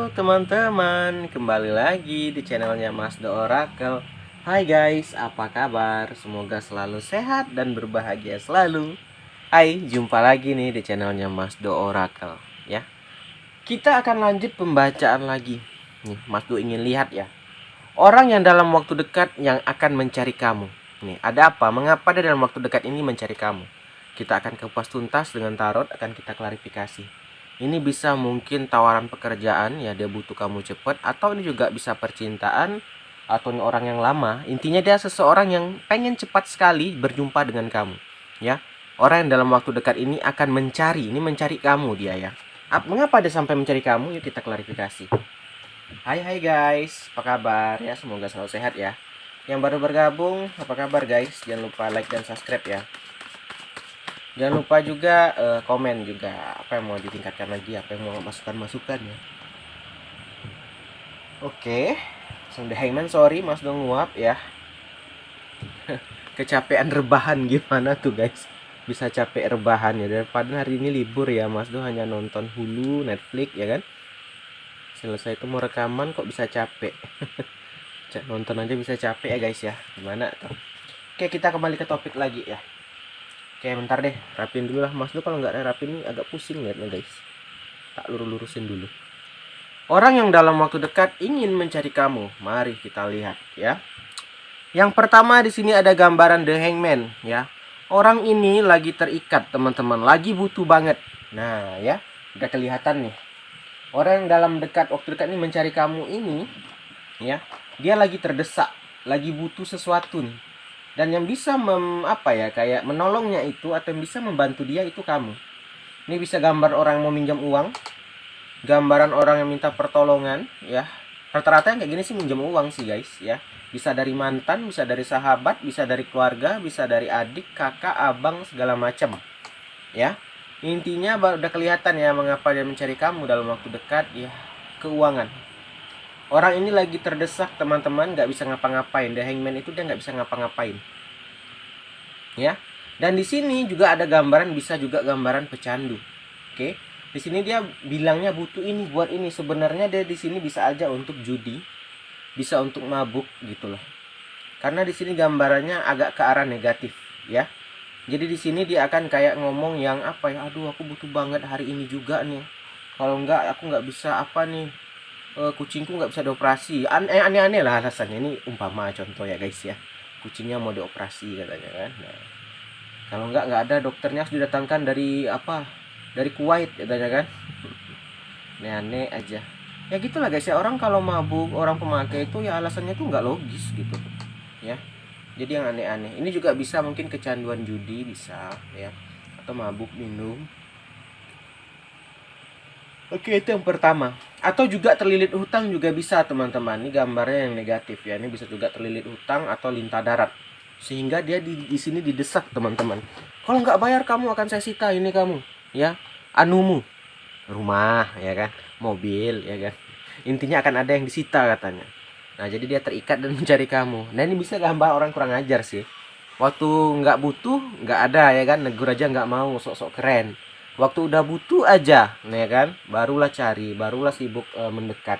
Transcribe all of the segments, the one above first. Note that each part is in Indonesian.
Halo teman-teman, kembali lagi di channelnya Mas The Oracle. Hai guys, apa kabar? Semoga selalu sehat dan berbahagia selalu. Hai, jumpa lagi nih di channelnya Mas The Oracle ya. Kita akan lanjut pembacaan lagi. Nih, Mas Do ingin lihat ya. Orang yang dalam waktu dekat yang akan mencari kamu. Nih, ada apa? Mengapa dia dalam waktu dekat ini mencari kamu? Kita akan kupas tuntas dengan tarot, akan kita klarifikasi. Ini bisa mungkin tawaran pekerjaan ya, dia butuh kamu cepat, atau ini juga bisa percintaan atau ini orang yang lama. Intinya dia seseorang yang pengen cepat sekali berjumpa dengan kamu ya. Orang yang dalam waktu dekat ini akan mencari kamu dia ya. Mengapa dia sampai mencari kamu? Yuk kita klarifikasi. Hai guys, apa kabar ya? Semoga selalu sehat ya. Yang baru bergabung, apa kabar guys? Jangan lupa like dan subscribe ya. Jangan lupa juga komen juga apa yang mau ditingkatkan lagi, apa yang mau masukan ya. Oke, The Hangman, sorry Mas dong nguap ya. Kecapean rebahan gimana tuh guys? Bisa capek rebahan ya, daripada hari ini libur ya Mas Do hanya nonton Hulu, Netflix ya kan. Selesai itu mau rekaman kok bisa capek. Nonton aja bisa capek ya guys ya. Gimana tuh? Oke, kita kembali ke topik lagi ya. Oke, bentar deh, rapin dulu lah Mas Do, kalau nggak rapin ini agak pusing liatnya guys. Tak lurusin dulu. Orang yang dalam waktu dekat ingin mencari kamu. Mari kita lihat ya. Yang pertama di sini ada gambaran The Hangman ya. Orang ini lagi terikat teman-teman, lagi butuh banget. Nah ya, udah kelihatan nih. Orang yang dalam waktu dekat ini mencari kamu ini ya, dia lagi terdesak, lagi butuh sesuatu nih. Dan yang bisa kayak menolongnya itu atau yang bisa membantu dia itu kamu. Ini bisa gambar orang mau minjam uang, gambaran orang yang minta pertolongan ya. Rata-rata yang kayak gini sih minjam uang sih guys ya. Bisa dari mantan, bisa dari sahabat, bisa dari keluarga, bisa dari adik, kakak, abang, segala macam ya. Intinya udah kelihatan ya mengapa dia mencari kamu dalam waktu dekat ya. Keuangan. Orang ini lagi terdesak teman-teman, nggak bisa ngapa-ngapain. The Hangman itu dia nggak bisa ngapa-ngapain ya. Dan di sini juga ada gambaran, bisa juga gambaran pecandu. Oke, di sini dia bilangnya butuh ini buat ini. Sebenarnya dia di sini bisa aja untuk judi, bisa untuk mabuk gitu loh. Karena di sini gambarannya agak ke arah negatif ya. Jadi di sini dia akan kayak ngomong yang apa ya, aduh aku butuh banget hari ini juga nih. Kalau enggak aku nggak bisa apa nih, kucingku nggak bisa dioperasi. Aneh-aneh lah alasannya. Ini umpama contoh ya guys ya. Kucingnya mau dioperasi katanya kan. Nah, kalau nggak ada, dokternya harus didatangkan dari dari Kuwait katanya kan. Aneh-aneh aja. Ya gitulah guys ya, orang kalau mabuk, orang pemakai itu ya alasannya tuh nggak logis gitu ya. Jadi yang aneh-aneh ini juga bisa mungkin kecanduan judi bisa ya, atau mabuk minum. Oke, itu yang pertama. Atau juga terlilit hutang juga bisa teman-teman. Ini gambarnya yang negatif ya. Ini bisa juga terlilit hutang atau lintah darat. Sehingga dia di sini didesak teman-teman. Kalau nggak bayar kamu akan saya sita ini kamu ya, anumu, rumah ya kan, mobil ya kan. Intinya akan ada yang disita katanya. Nah jadi dia terikat dan mencari kamu. Nah ini bisa gambar orang kurang ajar sih. Waktu nggak butuh nggak ada ya kan, negur aja nggak mau, sok-sok keren. Waktu udah butuh aja ya kan, barulah cari, barulah sibuk mendekat.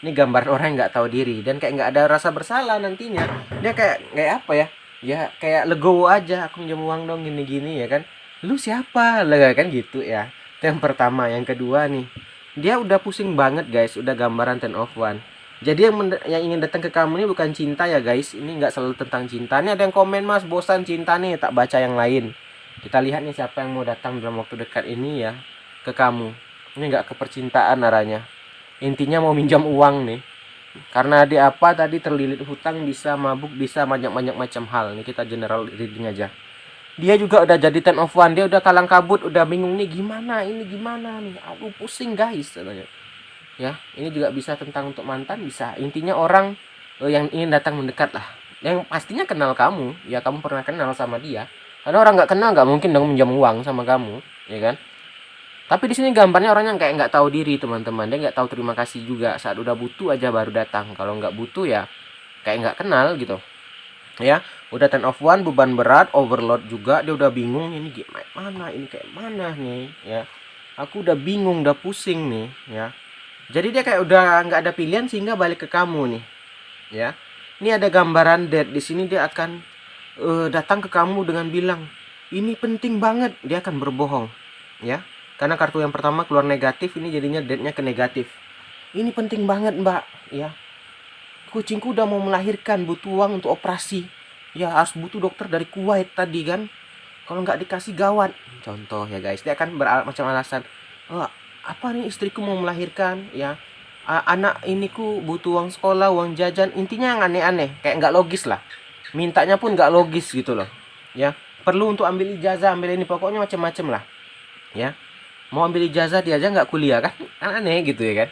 Ini gambar orang yang nggak tahu diri dan kayak nggak ada rasa bersalah nantinya. Dia kayak apa ya, ya kayak legowo aja, aku minjem uang dong gini-gini ya kan. Lu siapa lah kan gitu ya. Itu yang pertama. Yang kedua nih, dia udah pusing banget guys, udah gambaran 10 of one. Jadi yang ingin datang ke kamu ini bukan cinta ya guys. Ini nggak selalu tentang cinta. Ini ada yang komen, Mas bosan cinta nih, tak baca yang lain. Kita lihat nih siapa yang mau datang dalam waktu dekat ini ya ke kamu. Ini nggak ke percintaan arahnya. Intinya mau minjam uang nih. Karena dia tadi terlilit hutang, bisa mabuk, bisa banyak macam hal. Ini kita general reading aja. Dia juga udah jadi 10 of one, dia udah kalang kabut, udah bingung nih gimana nih. Aduh pusing guys katanya. Ya, ini juga bisa tentang untuk mantan bisa. Intinya orang yang ingin datang mendekat lah. Yang pastinya kenal kamu, ya kamu pernah kenal sama dia. Karena orang nggak kenal nggak mungkin dong minjam uang sama kamu, ya kan? Tapi di sini gambarnya orang yang kayak nggak tahu diri teman-teman. Dia nggak tahu terima kasih juga. Saat udah butuh aja baru datang. Kalau nggak butuh ya kayak nggak kenal gitu. Ya, udah 10 of one, beban berat, overload juga. Dia udah bingung ini gimana, ini kayak mana nih, ya. Aku udah bingung, udah pusing nih, ya. Jadi dia kayak udah nggak ada pilihan sehingga balik ke kamu nih, ya. Ini ada gambaran dead di sini, dia akan datang ke kamu dengan bilang ini penting banget, dia akan berbohong, ya. Karena kartu yang pertama keluar negatif, ini jadinya deadnya ke negatif. Ini penting banget mbak, ya. Kucingku udah mau melahirkan, butuh uang untuk operasi. Ya harus butuh dokter dari Kuwait tadi kan. Kalau nggak dikasih gawat. Contoh ya guys, dia akan macam alasan. Oh, apa nih istriku mau melahirkan ya. Anak iniku butuh uang sekolah, uang jajan. Intinya yang aneh-aneh, kayak nggak logis lah. Mintanya pun nggak logis gitu loh. Ya, perlu untuk ambil ijazah, ambil ini, pokoknya macam-macam lah. Ya, mau ambil ijazah dia aja nggak kuliah kan? Aneh gitu ya kan.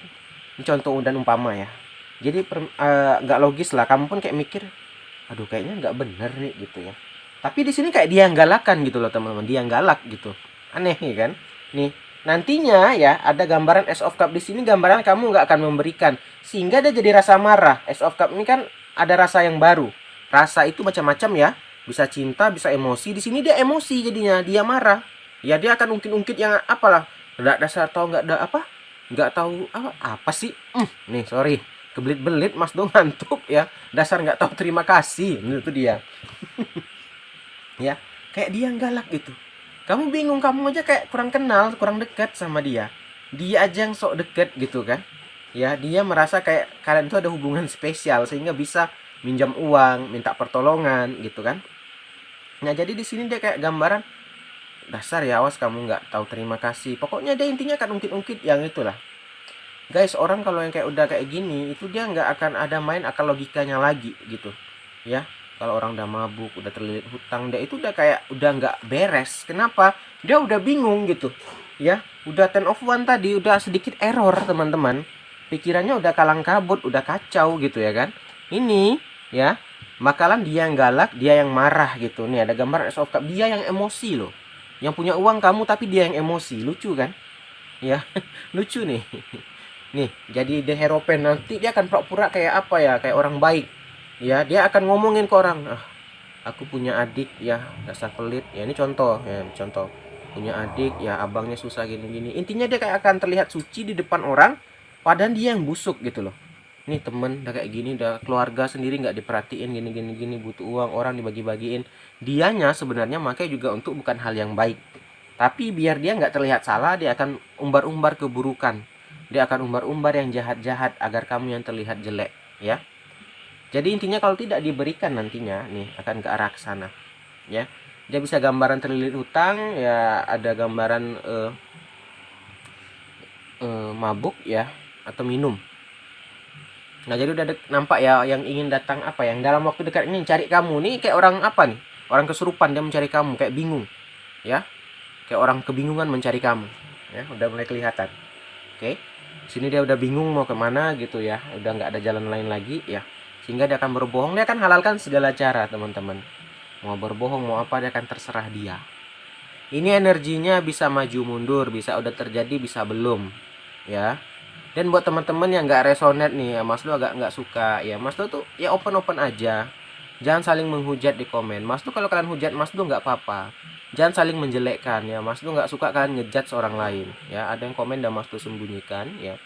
Ini contoh dan umpama ya. Jadi nggak logis lah. Kamu pun kayak mikir, aduh kayaknya nggak bener nih gitu ya. Tapi di sini kayak dia yang galakan gitu loh teman-teman, dia yang galak gitu. Aneh nih kan? Nih, nantinya ya ada gambaran Ace of Cup di sini, gambaran kamu nggak akan memberikan, sehingga dia jadi rasa marah. Ace of Cup ini kan ada rasa yang baru. Rasa itu macam-macam ya, bisa cinta, bisa emosi. Di sini dia emosi jadinya, dia marah. Ya dia akan ungkit-ungkit yang apalah, nggak dasar tahu nggak ada apa, nggak tahu apa sih. Nih sorry, kebelit-belit Mas Do ngantuk ya. Dasar nggak tahu terima kasih, itu dia. Ya kayak dia yang galak gitu, kamu bingung, kamu aja kayak kurang kenal, kurang dekat sama dia, dia aja yang sok deket gitu kan. Ya dia merasa kayak kalian itu ada hubungan spesial sehingga bisa minjam uang, minta pertolongan gitu kan. Nah jadi di sini dia kayak gambaran, dasar ya awas kamu nggak tahu terima kasih, pokoknya dia intinya kan ungkit-ungkit yang itulah. Guys, orang kalau yang kayak udah kayak gini itu dia nggak akan ada main akal logikanya lagi gitu ya. Kalau orang udah mabuk, udah terlilit hutang, dia itu udah kayak udah nggak beres. Kenapa? Dia udah bingung gitu ya, udah 10 of one tadi, udah sedikit error teman-teman, pikirannya udah kalang kabut, udah kacau gitu ya kan. Ini ya bakalan dia yang galak, dia yang marah gitu. Nih ada gambar Ace of Cup, dia yang emosi loh, yang punya uang kamu tapi dia yang emosi. Lucu kan ya. Lucu nih. Nih, jadi The Hero Pen nanti dia akan pura-pura kayak apa ya, kayak orang baik. Ya, dia akan ngomongin ke orang, aku punya adik ya, dasar pelit. Ya ini contoh, ya contoh. Punya adik ya, abangnya susah gini-gini. Intinya dia kayak akan terlihat suci di depan orang, padahal dia yang busuk gitu loh. Nih temen udah kayak gini, udah keluarga sendiri nggak diperhatiin, gini-gini, butuh uang, orang dibagi-bagiin. Dianya sebenarnya makanya juga untuk bukan hal yang baik. Tapi biar dia nggak terlihat salah, dia akan umbar-umbar keburukan. Dia akan umbar-umbar yang jahat-jahat agar kamu yang terlihat jelek, ya. Jadi intinya kalau tidak diberikan nantinya nih akan ke arah sana, ya. Dia bisa gambaran terlilit hutang, ya ada gambaran mabuk ya atau minum. Nah, jadi udah nampak ya yang ingin datang apa yang dalam waktu dekat ini cari kamu nih, kayak orang apa nih? Orang kesurupan, dia mencari kamu kayak bingung, ya. Kayak orang kebingungan mencari kamu, ya. Udah mulai kelihatan. Oke. Sini dia udah bingung mau kemana gitu ya, udah nggak ada jalan lain lagi ya, sehingga dia akan berbohong. Dia akan halalkan segala cara teman-teman, mau berbohong mau apa dia akan terserah dia. Ini energinya bisa maju mundur, bisa udah terjadi, bisa belum ya. Dan buat teman-teman yang nggak resonate nih ya, Mas Lu agak nggak suka ya, Mas Lu tuh ya open aja, jangan saling menghujat di komen. Mas Lu kalau kalian hujat Mas Lu nggak apa-apa, jangan saling menjelekkan ya. Mas Lu nggak suka kalian ngejudge seorang lain ya. Ada yang komen dan Mas Lu sembunyikan ya,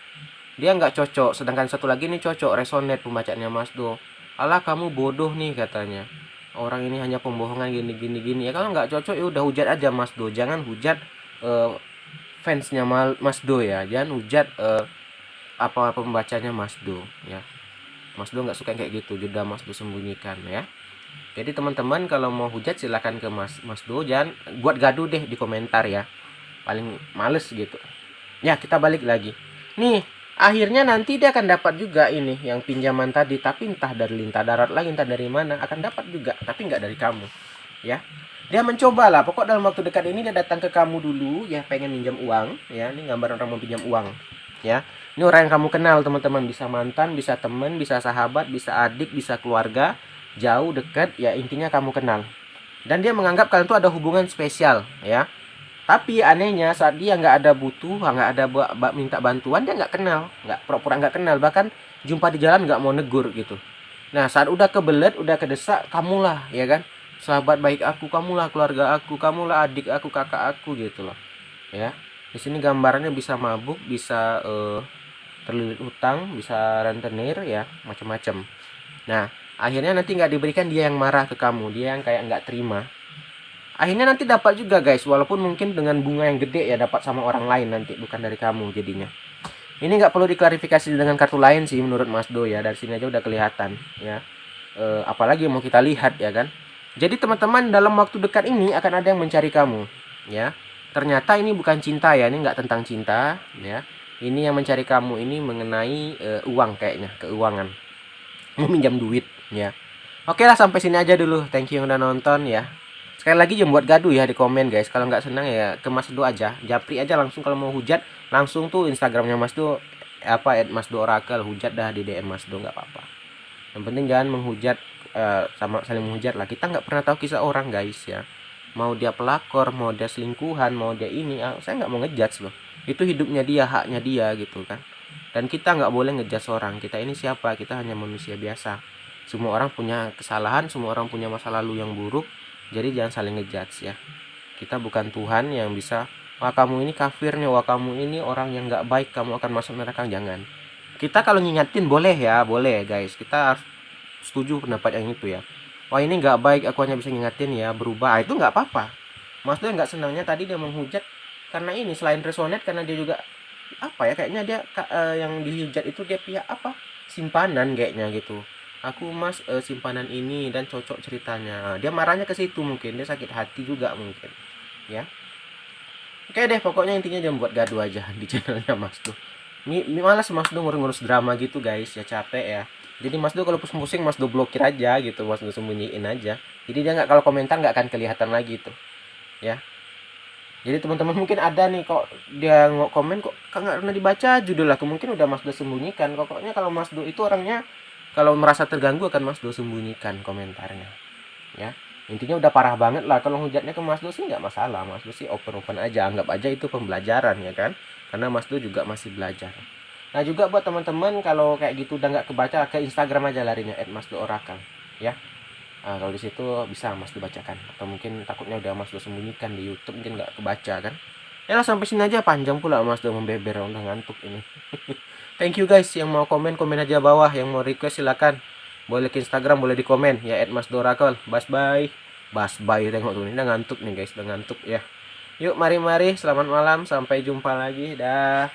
dia nggak cocok. Sedangkan satu lagi nih cocok, resonate pembacaannya Mas Do. Alah kamu bodoh nih katanya, orang ini hanya pembohongan gini ya. Kalau nggak cocok ya udah hujat aja Mas Do, jangan hujat fansnya Mas Do ya, jangan hujat apa pembacanya Mas Do ya. Mas Do nggak suka kayak gitu, sudah Mas Do sembunyikan ya. Jadi teman-teman kalau mau hujat silakan ke Mas Do, jangan buat gaduh deh di komentar ya, paling males gitu ya. Kita balik lagi nih, akhirnya nanti dia akan dapat juga ini yang pinjaman tadi, tapi entah dari lintah darat lagi, entah dari mana akan dapat juga, tapi nggak dari kamu ya. Dia mencoba lah, pokok dalam waktu dekat ini dia datang ke kamu dulu ya, pengen minjam uang ya. Ini gambar orang mau pinjam uang ya. Ini orang yang kamu kenal teman-teman, bisa mantan, bisa teman, bisa sahabat, bisa adik, bisa keluarga, jauh dekat ya, intinya kamu kenal. Dan dia menganggap kalian tuh ada hubungan spesial ya. Tapi anehnya saat dia nggak ada butuh, nggak ada minta bantuan, dia nggak kenal, nggak pura-pura nggak kenal, bahkan jumpa di jalan nggak mau negur gitu. Nah saat udah kebelet, udah kedesak, kamulah ya kan, sahabat baik aku, kamulah keluarga aku, kamulah adik aku, kakak aku gitu loh ya. Di sini gambarannya bisa mabuk, bisa terlilit hutang, bisa rentenir ya, macam-macam. Nah, akhirnya nanti nggak diberikan, dia yang marah ke kamu, dia yang kayak nggak terima. Akhirnya nanti dapat juga guys, walaupun mungkin dengan bunga yang gede ya, dapat sama orang lain nanti, bukan dari kamu jadinya. Ini nggak perlu diklarifikasi dengan kartu lain sih menurut Mas Do ya, dari sini aja udah kelihatan ya. Apalagi mau kita lihat ya kan. Jadi teman-teman, dalam waktu dekat ini akan ada yang mencari kamu ya. Ternyata ini bukan cinta ya, ini nggak tentang cinta ya. Ini yang mencari kamu ini mengenai uang, kayaknya keuangan, mau minjam duit ya. Oke lah, sampai sini aja dulu. Thank you yang udah nonton ya. Sekali lagi jangan buat gaduh ya di komen guys. Kalau nggak senang ya ke Mas Do aja, japri aja langsung. Kalau mau hujat langsung tuh Instagramnya Mas Do, apa @masdo_oracle, hujat dah di DM Mas Do, nggak apa-apa. Yang penting jangan menghujat, sama saling menghujat lah. Kita nggak pernah tahu kisah orang guys ya. Mau dia pelakor, mau dia selingkuhan, mau dia ini, saya nggak mau ngejudge loh. Itu hidupnya dia, haknya dia gitu kan. Dan kita nggak boleh ngejudge orang. Kita ini siapa? Kita hanya manusia biasa. Semua orang punya kesalahan, semua orang punya masa lalu yang buruk. Jadi jangan saling ngejudge ya. Kita bukan Tuhan yang bisa, wah kamu ini kafirnya, wah kamu ini orang yang nggak baik, kamu akan masuk neraka. Jangan. Kita kalau ngingetin boleh ya, boleh guys. Kita setuju pendapat yang itu ya. Wah ini nggak baik, aku hanya bisa ngingetin ya, berubah. Itu nggak apa-apa. Mas tuh nggak senangnya tadi dia menghujat karena ini, selain resonate karena dia juga apa ya, kayaknya dia yang dihujat itu dia pihak apa, simpanan kayaknya gitu. Aku mas simpanan ini dan cocok ceritanya, dia marahnya ke situ, mungkin dia sakit hati juga mungkin ya. Oke deh, pokoknya intinya jangan buat gaduh aja di channelnya Mas Do. Malas Mas Do ngurus drama gitu guys ya, capek ya. Jadi Mas Do kalau pusing-pusing Mas Do blokir aja gitu, Mas Do sembunyiin aja. Jadi dia nggak, kalau komentar nggak akan kelihatan lagi tuh ya. Jadi teman-teman mungkin ada nih, kok dia komen kok nggak pernah dibaca judul aku, mungkin udah Mas Do sembunyikan. Pokoknya kalau Mas Do itu orangnya kalau merasa terganggu akan Mas Do sembunyikan komentarnya ya. Intinya udah parah banget lah. Kalau hujatnya ke Mas Do sih nggak masalah, Mas Do sih open aja, anggap aja itu pembelajaran ya kan, karena Mas Do juga masih belajar. Nah juga buat teman-teman, kalau kayak gitu udah nggak kebaca, ke Instagram aja larinya @masdoorakal ya. Nah, kalau di situ bisa Mas Do bacakan, atau mungkin takutnya udah Mas Do sembunyikan di YouTube mungkin nggak kebaca kan. Ya lah, sampai sini aja, panjang pula Mas Do membeber, udah ngantuk ini. Thank you guys, yang mau komen aja bawah, yang mau request silakan. Boleh ke Instagram, boleh di komen ya @masdoorakal. Bye bye, tengok tuh, ini udah ngantuk nih guys, udah ngantuk ya. Yuk mari selamat malam, sampai jumpa lagi, dah.